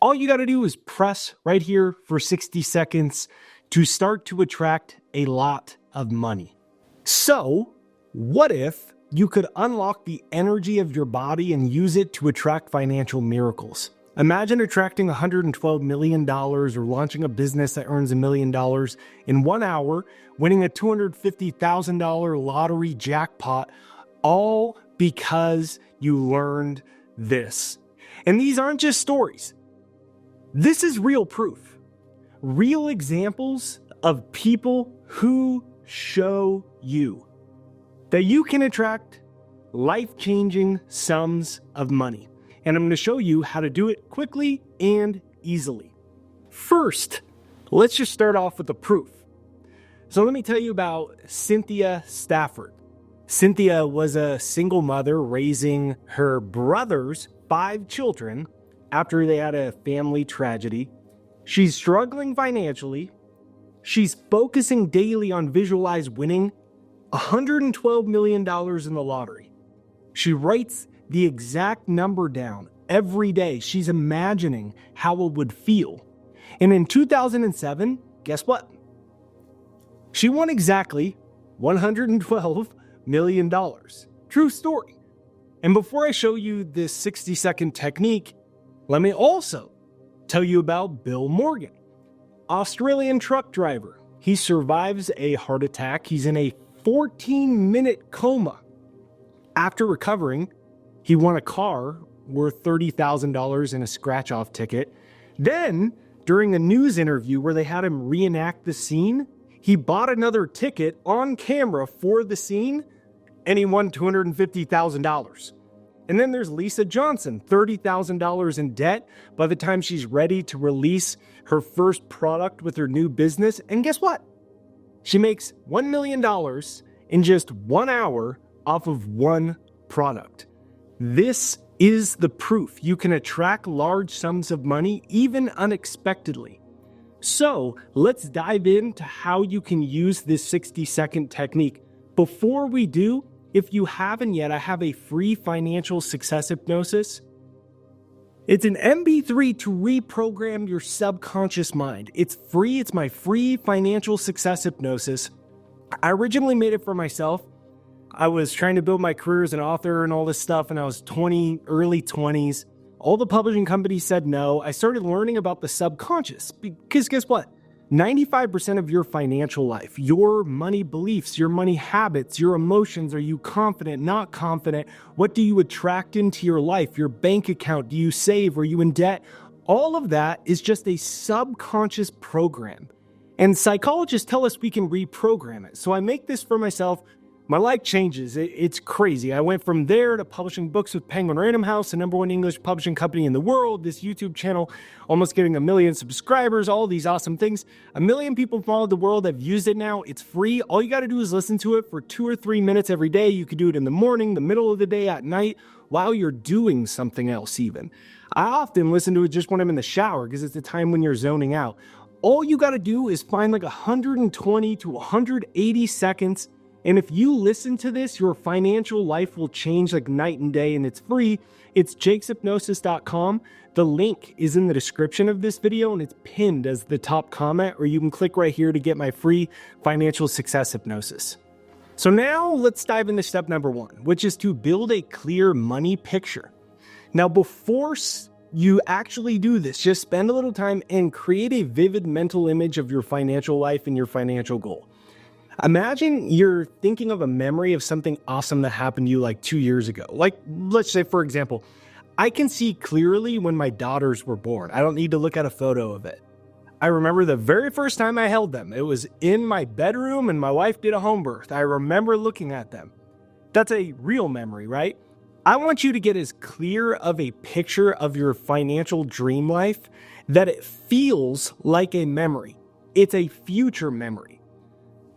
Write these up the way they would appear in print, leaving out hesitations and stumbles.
All you got to do is press right here for 60 seconds to start to attract a lot of money. So, what if you could unlock the energy of your body and use it to attract financial miracles? Imagine attracting $112 million or launching a business that earns $1 million in 1 hour, winning a $250,000 lottery jackpot, all because you learned this. And these aren't just stories. This is real proof. Real examples of people who show you that you can attract life-changing sums of money. And I'm going to show you how to do it quickly and easily. First, let's just start off with the proof. So let me tell you about Cynthia Stafford. Cynthia was a single mother raising her brother's 5 children after they had a family tragedy. She's struggling financially. She's focusing daily on visualize winning $112 million in the lottery. She writes the exact number down every day. She's imagining how it would feel. And in 2007, guess what? She won exactly $112 million. True story. And before I show you this 60-second technique, let me also tell you about Bill Morgan, Australian truck driver. He survives a heart attack. He's in a 14-minute coma. After recovering, he won a car worth $30,000 in a scratch-off ticket. Then, during a news interview where they had him reenact the scene, he bought another ticket on camera for the scene, and he won $250,000. And then there's Lisa Johnson, $30,000 in debt by the time she's ready to release her first product with her new business. And guess what? She makes $1 million in just 1 hour off of one product. This is the proof you can attract large sums of money, even unexpectedly. So let's dive into how you can use this 60-second technique. Before we do, if you haven't yet, I have a free financial success hypnosis. It's an MP3 to reprogram your subconscious mind. It's free. It's my free financial success hypnosis. I originally made it for myself. I was trying to build my career as an author and all this stuff, and I was early 20s. All the publishing companies said no. I started learning about the subconscious because guess what? 95% of your financial life, your money beliefs, your money habits, your emotions, are you confident, not confident? What do you attract into your life? Your bank account, do you save? Are you in debt? All of that is just a subconscious program. And psychologists tell us we can reprogram it. So I make this for myself. My life changes. It's crazy. I went from there to publishing books with Penguin Random House, the #1 English publishing company in the world, this YouTube channel, almost getting 1 million subscribers, all these awesome things. 1 million people from all over the world have used it now. It's free. All you got to do is listen to it for 2 or 3 minutes every day. You could do it in the morning, the middle of the day, at night, while you're doing something else even. I often listen to it just when I'm in the shower because it's the time when you're zoning out. All you got to do is find like 120 to 180 seconds. And if you listen to this, your financial life will change like night and day, and it's free. It's jakeshypnosis.com. The link is in the description of this video, and it's pinned as the top comment, or you can click right here to get my free financial success hypnosis. So now let's dive into step number 1, which is to build a clear money picture. Now, before you actually do this, just spend a little time and create a vivid mental image of your financial life and your financial goal. Imagine you're thinking of a memory of something awesome that happened to you like 2 years ago. Like, let's say, for example, I can see clearly when my daughters were born. I don't need to look at a photo of it. I remember the very first time I held them. It was in my bedroom and my wife did a home birth. I remember looking at them. That's a real memory, right? I want you to get as clear of a picture of your financial dream life that it feels like a memory. It's a future memory.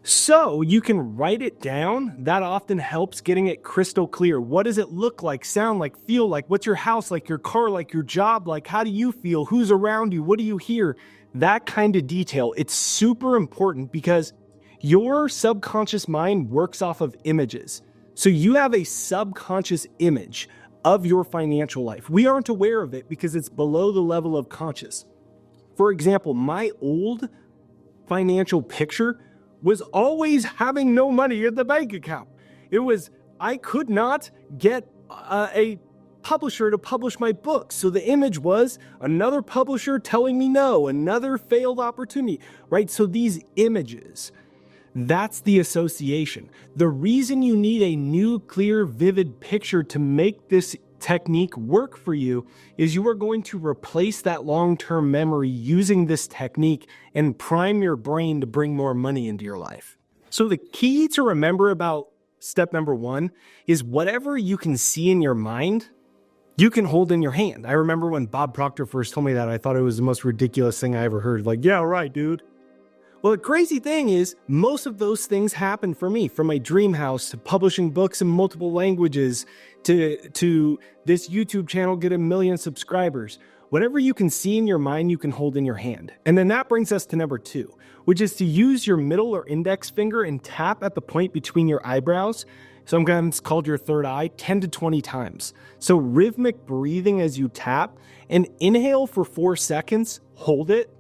So you can write it down. That often helps getting it crystal clear. What does it look like, sound like, feel like? What's your house like, your car like, your job like? How do you feel? Who's around you? What do you hear? That kind of detail. It's super important because your subconscious mind works off of images. So you have a subconscious image of your financial life. We aren't aware of it because it's below the level of conscious. For example, my old financial picture was always having no money in the bank account. I could not get a publisher to publish my book. So the image was another publisher telling me no, another failed opportunity, right? So these images, that's the association. The reason you need a new, clear, vivid picture to make this technique work for you is you are going to replace that long-term memory using this technique and prime your brain to bring more money into your life. So the key to remember about step number 1 is whatever you can see in your mind, you can hold in your hand. I remember when Bob Proctor first told me that, I thought it was the most ridiculous thing I ever heard. Like, yeah, right, dude. Well, the crazy thing is, most of those things happened for me, from my dream house to publishing books in multiple languages to this YouTube channel get 1 million subscribers. Whatever you can see in your mind, you can hold in your hand. And then that brings us to number 2, which is to use your middle or index finger and tap at the point between your eyebrows, sometimes called your third eye, 10 to 20 times. So rhythmic breathing as you tap, and inhale for 4 seconds, hold it,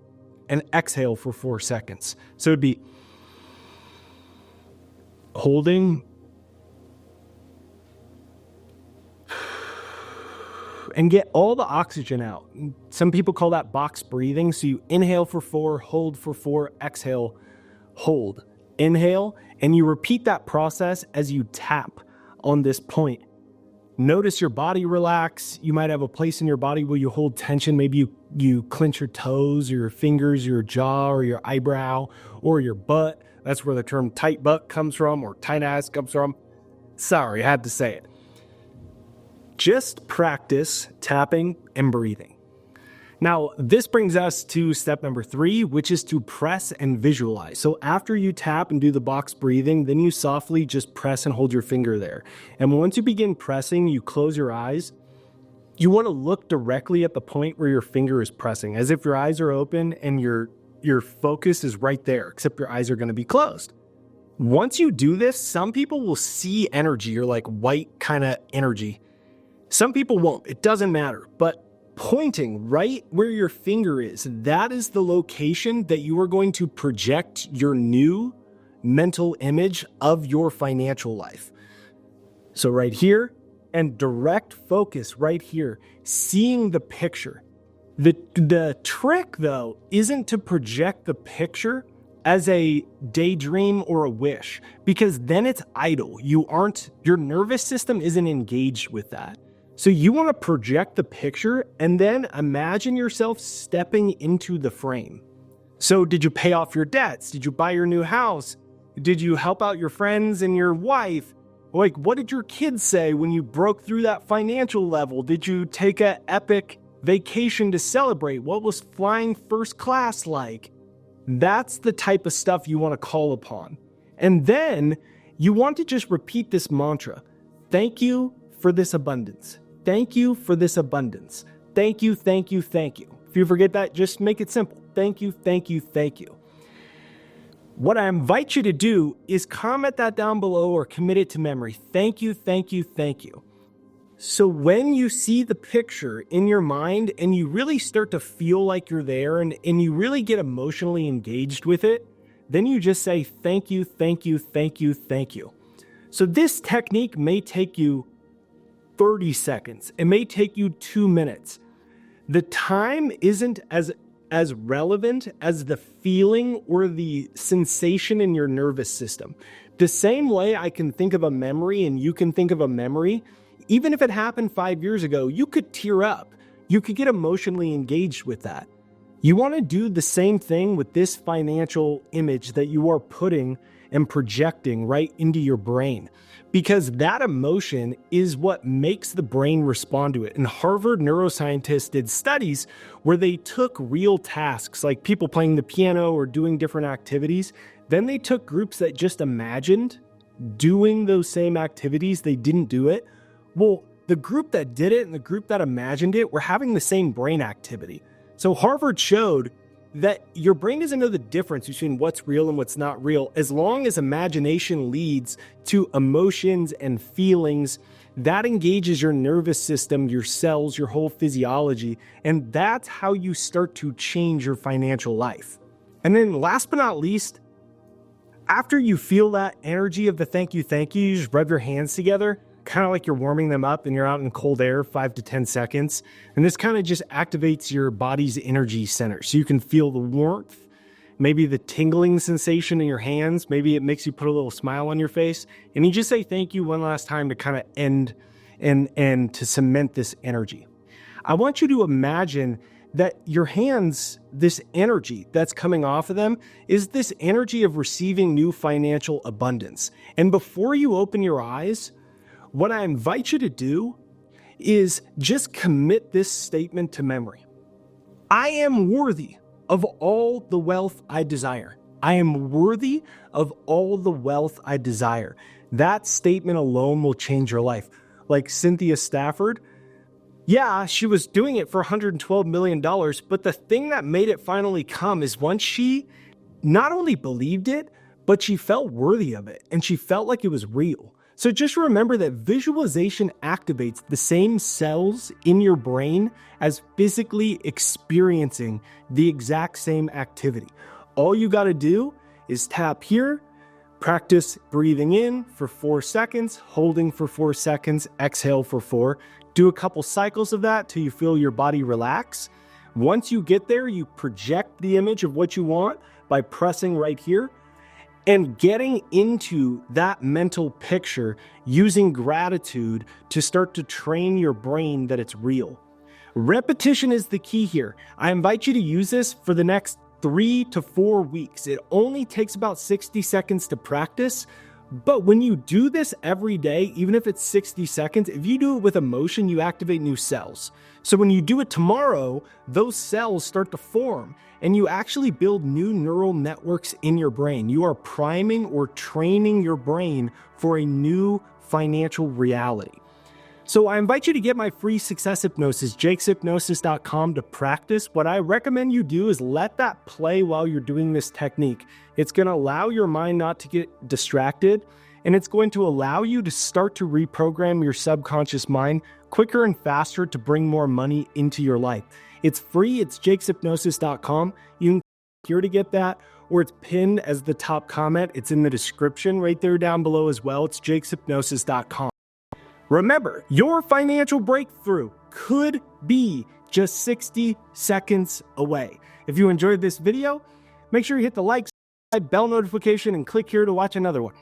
and exhale for 4 seconds. So it'd be holding and get all the oxygen out. Some people call that box breathing. So you inhale for 4, hold for 4, exhale, hold, inhale, and you repeat that process as you tap on this point. Notice your body relax. You might have a place in your body where you hold tension. Maybe you clench your toes or your fingers, your jaw or your eyebrow or your butt. That's where the term tight butt comes from, or tight ass comes from. Sorry, I had to say it. Just practice tapping and breathing. Now, this brings us to step number 3, which is to press and visualize. So after you tap and do the box breathing, then you softly just press and hold your finger there. And once you begin pressing, you close your eyes. You want to look directly at the point where your finger is pressing, as if your eyes are open and your focus is right there, except your eyes are going to be closed. Once you do this, some people will see energy, or like white kind of energy. Some people won't. It doesn't matter. But pointing right where your finger is, that is the location that you are going to project your new mental image of your financial life. So right here, and direct focus right here, seeing the picture. The trick, though, isn't to project the picture as a daydream or a wish, because then it's idle. Your nervous system isn't engaged with that. So you want to project the picture and then imagine yourself stepping into the frame. So did you pay off your debts? Did you buy your new house? Did you help out your friends and your wife? Like, what did your kids say when you broke through that financial level? Did you take an epic vacation to celebrate? What was flying first class like? That's the type of stuff you want to call upon. And then you want to just repeat this mantra. Thank you for this abundance. Thank you for this abundance. Thank you, thank you, thank you. If you forget that, just make it simple. Thank you, thank you, thank you. What I invite you to do is comment that down below or commit it to memory. Thank you, thank you, thank you. So when you see the picture in your mind and you really start to feel like you're there and you really get emotionally engaged with it, then you just say thank you, thank you, thank you, thank you. So this technique may take you 30 seconds. It may take you 2 minutes. The time isn't as relevant as the feeling or the sensation in your nervous system. The same way I can think of a memory and you can think of a memory, even if it happened 5 years ago, you could tear up. You could get emotionally engaged with that. You want to do the same thing with this financial image that you are putting and projecting right into your brain, because that emotion is what makes the brain respond to it. And Harvard neuroscientists did studies where they took real tasks, like people playing the piano or doing different activities. Then they took groups that just imagined doing those same activities. They didn't do it. Well, the group that did it and the group that imagined it were having the same brain activity. So Harvard showed that your brain doesn't know the difference between what's real and what's not real, as long as imagination leads to emotions and feelings That engages your nervous system, your cells, your whole physiology, and that's how you start to change your financial life. And then last but not least, after you feel that energy of the thank you, you just rub your hands together, kind of like you're warming them up and you're out in cold air 5 to 10 seconds. And this kind of just activates your body's energy center. So you can feel the warmth, maybe the tingling sensation in your hands. Maybe it makes you put a little smile on your face. And you just say thank you one last time to kind of end and to cement this energy. I want you to imagine that your hands, this energy that's coming off of them, is this energy of receiving new financial abundance. And before you open your eyes, what I invite you to do is just commit this statement to memory. I am worthy of all the wealth I desire. I am worthy of all the wealth I desire. That statement alone will change your life. Like Cynthia Stafford, yeah, she was doing it for $112 million, but the thing that made it finally come is once she not only believed it, but she felt worthy of it and she felt like it was real. So just remember that visualization activates the same cells in your brain as physically experiencing the exact same activity. All you got to do is tap here, practice breathing in for 4 seconds, holding for 4 seconds, exhale for 4. Do a couple cycles of that till you feel your body relax. Once you get there, you project the image of what you want by pressing right here and getting into that mental picture using gratitude to start to train your brain that it's real. Repetition is the key here. I invite you to use this for the next 3 to 4 weeks. It only takes about 60 seconds to practice. But when you do this every day, even if it's 60 seconds, if you do it with emotion, you activate new cells. So when you do it tomorrow, those cells start to form and you actually build new neural networks in your brain. You are priming or training your brain for a new financial reality. So I invite you to get my free success hypnosis, jakeshypnosis.com, to practice. What I recommend you do is let that play while you're doing this technique. It's going to allow your mind not to get distracted, and it's going to allow you to start to reprogram your subconscious mind quicker and faster to bring more money into your life. It's free. It's jakeshypnosis.com. You can click here to get that, or it's pinned as the top comment. It's in the description right there down below as well. It's jakeshypnosis.com. Remember, your financial breakthrough could be just 60 seconds away. If you enjoyed this video, make sure you hit the like, subscribe, bell notification, and click here to watch another one.